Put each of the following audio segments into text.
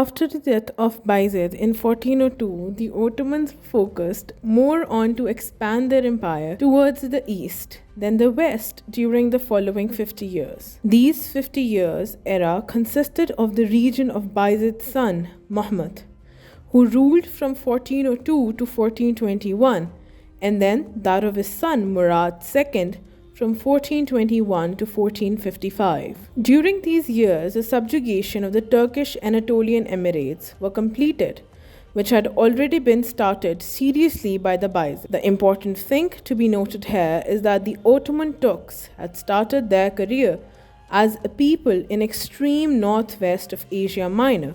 After the death of Bayezid in 1402, the Ottomans focused more on to expand their empire towards the east than the west during the following 50 years. These 50 years era consisted of the region of Bayezid's son, Mahomet, who ruled from 1402 to 1421, and then that of his son, Murad II, from 1421 to 1455. During these years, the subjugation of the Turkish Anatolian emirates were completed, which had already been started seriously by the Bayezid. The important thing to be noted here is that the Ottoman Turks had started their career as a people in extreme northwest of Asia Minor,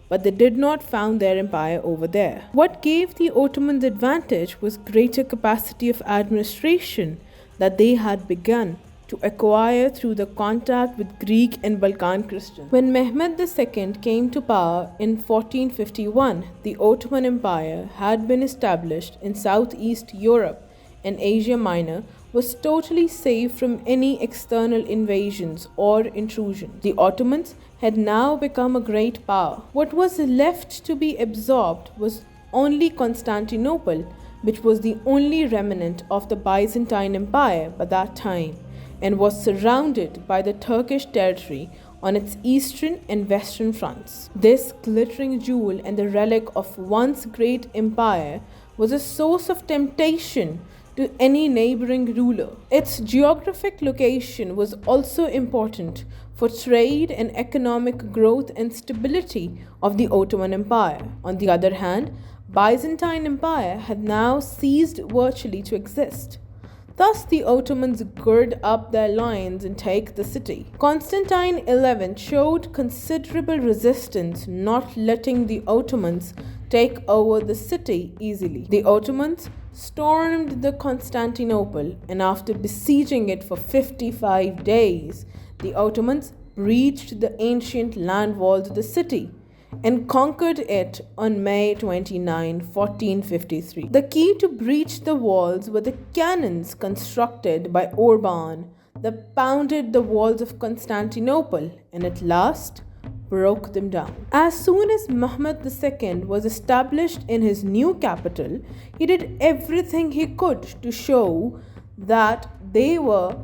but they did not found their empire over there. What gave the Ottomans advantage was greater capacity of administration that they had begun to acquire through the contact with Greek and Balkan Christians. When Mehmed II came to power in 1451, the Ottoman Empire had been established in Southeast Europe, and Asia Minor was totally safe from any external invasions or intrusion. The Ottomans had now become a great power. What was left to be absorbed was only Constantinople, which was the only remnant of the Byzantine Empire by that time, and was surrounded by the Turkish territory on its eastern and western fronts. This glittering jewel and the relic of once great empire was a source of temptation to any neighboring ruler. Its geographic location was also important for trade and economic growth and stability of the Ottoman Empire. On the other hand, Byzantine Empire had now ceased virtually to exist. Thus, the Ottomans gird up their loins and take the city. Constantine XI showed considerable resistance, not letting the Ottomans take over the city easily. The Ottomans stormed the Constantinople, and after besieging it for 55 days, the Ottomans breached the ancient land walls of the city and conquered it on May 29, 1453. The key to breach the walls were the cannons constructed by Orban that pounded the walls of Constantinople and at last broke them down. As soon as Mehmed II was established in his new capital, he did everything he could to show that they were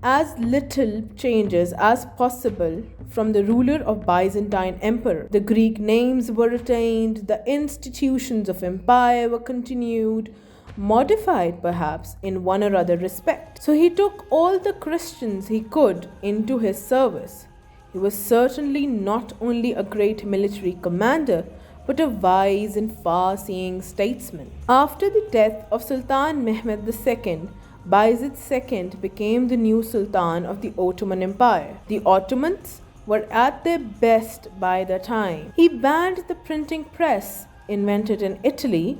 as little changes as possible from the ruler of Byzantine Emperor. The Greek names were retained, the institutions of empire were continued, modified perhaps in one or other respect. So he took all the Christians he could into his service. He was certainly not only a great military commander, but a wise and far-seeing statesman. After the death of Sultan Mehmed II, Bayezid II became the new Sultan of the Ottoman Empire. The Ottomans were at their best by the time. He banned the printing press invented in Italy.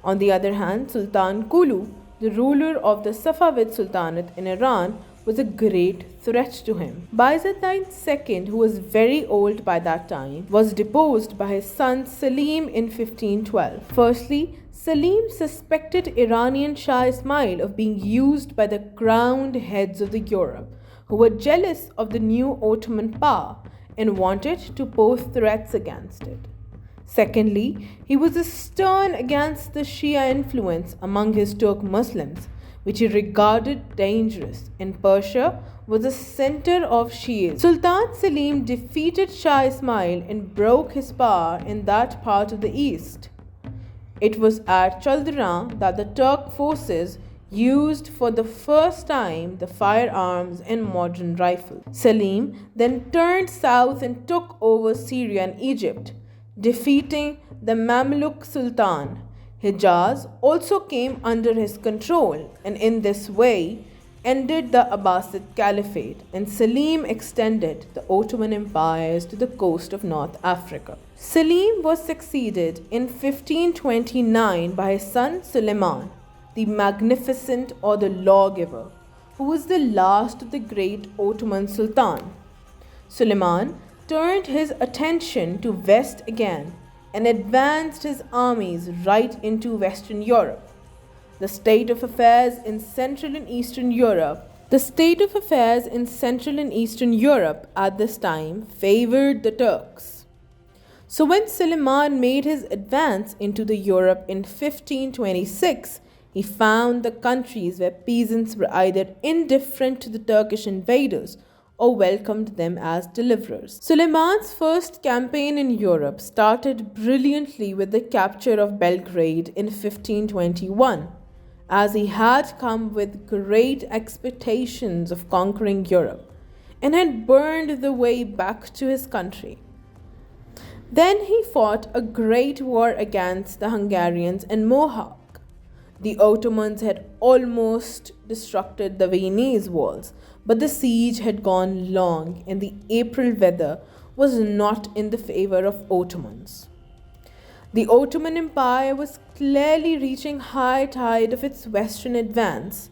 On the other hand, Sultan Kulu, the ruler of the Safavid Sultanate in Iran, was a great threat to him. Bayezid II, who was very old by that time, was deposed by his son Selim in 1512. Firstly, Selim suspected Iranian Shah Ismail of being used by the crowned heads of the Europe, who were jealous of the new Ottoman power and wanted to pose threats against it. Secondly, he was stern against the Shia influence among his Turk Muslims, which he regarded dangerous, and Persia was the center of Shias. Sultan Selim defeated Shah Ismail and broke his power in that part of the east. It was at Chaldiran that the Turk forces used for the first time the firearms and modern rifles. Selim then turned south and took over Syria and Egypt, defeating the Mamluk Sultan. Hijaz also came under his control, and in this way ended the Abbasid Caliphate, and Selim extended the Ottoman empires to the coast of North Africa. Selim was succeeded in 1529 by his son Suleiman, the Magnificent or the Lawgiver, who was the last of the great Ottoman Sultan. Suleiman turned his attention to west again and advanced his armies right into Western Europe. The state of affairs in Central and Eastern Europe at this time favored the Turks. So when Suleiman made his advance into the Europe in 1526, he found the countries where peasants were either indifferent to the Turkish invaders or welcomed them as deliverers. Suleiman's first campaign in Europe started brilliantly with the capture of Belgrade in 1521, as he had come with great expectations of conquering Europe and had burned the way back to his country. Then he fought a great war against the Hungarians and Mohawk. The Ottomans had almost destroyed the Viennese walls, but the siege had gone long and the April weather was not in the favor of Ottomans. The Ottoman Empire was clearly reaching high tide of its western advance.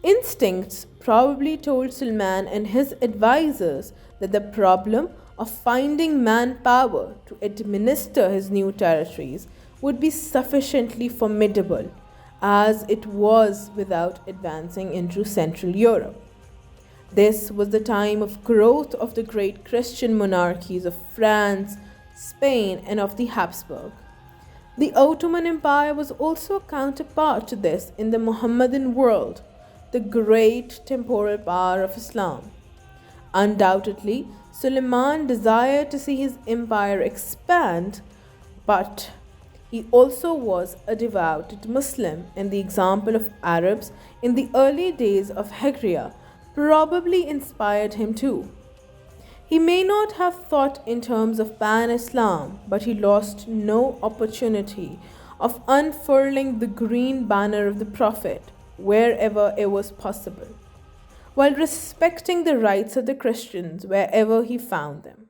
Instincts probably told Suleiman and his advisors that the problem of finding manpower to administer his new territories would be sufficiently formidable, as it was without advancing into Central Europe. This was the time of growth of the great Christian monarchies of France, Spain, and of the Habsburg. The Ottoman Empire was also a counterpart to this in the Mohammedan world, the great temporal power of Islam. Undoubtedly, Suleiman desired to see his empire expand, but he also was a devout Muslim, and the example of Arabs in the early days of Hygria probably inspired him too. He may not have thought in terms of pan-Islam, but he lost no opportunity of unfurling the green banner of the Prophet wherever it was possible, while respecting the rights of the Christians wherever he found them.